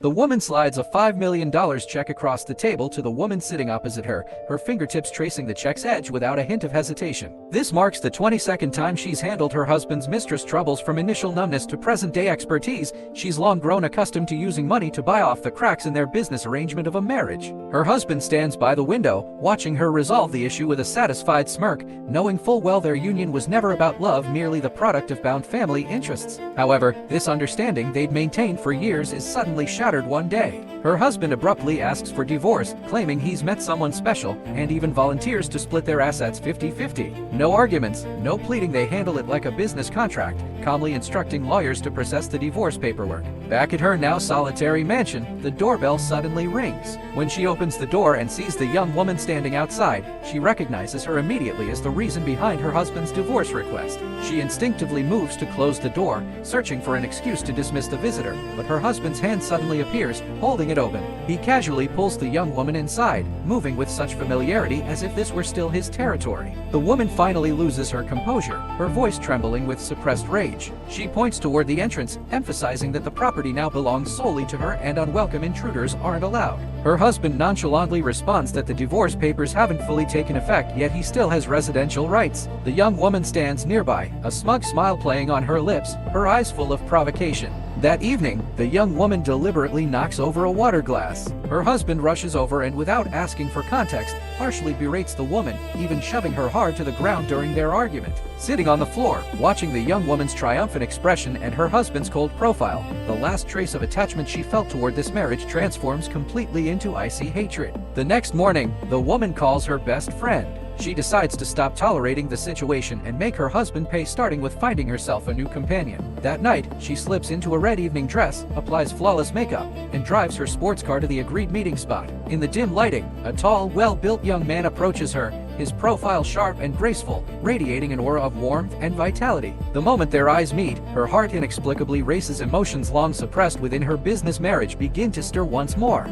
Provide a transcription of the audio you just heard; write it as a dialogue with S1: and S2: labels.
S1: The woman slides a $5 million check across the table to the woman sitting opposite her, her fingertips tracing the check's edge without a hint of hesitation. This marks the 22nd time she's handled her husband's mistress troubles. From initial numbness to present-day expertise, she's long grown accustomed to using money to buy off the cracks in their business arrangement of a marriage. Her husband stands by the window, watching her resolve the issue with a satisfied smirk, knowing full well their union was never about love, merely the product of bound family interests. However, this understanding they'd maintained for years is suddenly shattered one day. Her husband abruptly asks for divorce, claiming he's met someone special, and even volunteers to split their assets 50-50. No arguments, no pleading, they handle it like a business contract, calmly instructing lawyers to process the divorce paperwork. Back at her now solitary mansion, the doorbell suddenly rings. When she opens the door and sees the young woman standing outside, she recognizes her immediately as the reason behind her husband's divorce request. She instinctively moves to close the door, searching for an excuse to dismiss the visitor, but her husband's hand suddenly appears, holding it open. He casually pulls the young woman inside, moving with such familiarity as if this were still his territory. The woman finally loses her composure, her voice trembling with suppressed rage. She points toward the entrance, emphasizing that the property now belongs solely to her and unwelcome intruders aren't allowed. Her husband nonchalantly responds that the divorce papers haven't fully taken effect, yet he still has residential rights. The young woman stands nearby, a smug smile playing on her lips, her eyes full of provocation. That evening, the young woman deliberately knocks over a water glass. Her husband rushes over and, without asking for context, harshly berates the woman, even shoving her hard to the ground during their argument. Sitting on the floor, watching the young woman's triumphant expression and her husband's cold profile, the last trace of attachment she felt toward this marriage transforms completely into icy hatred. The next morning, the woman calls her best friend. She decides to stop tolerating the situation and make her husband pay, starting with finding herself a new companion. That night, she slips into a red evening dress, applies flawless makeup, and drives her sports car to the agreed meeting spot. In the dim lighting, a tall, well-built young man approaches her, his profile sharp and graceful, radiating an aura of warmth and vitality. The moment their eyes meet, her heart inexplicably races. Emotions long suppressed within her business marriage begin to stir once more.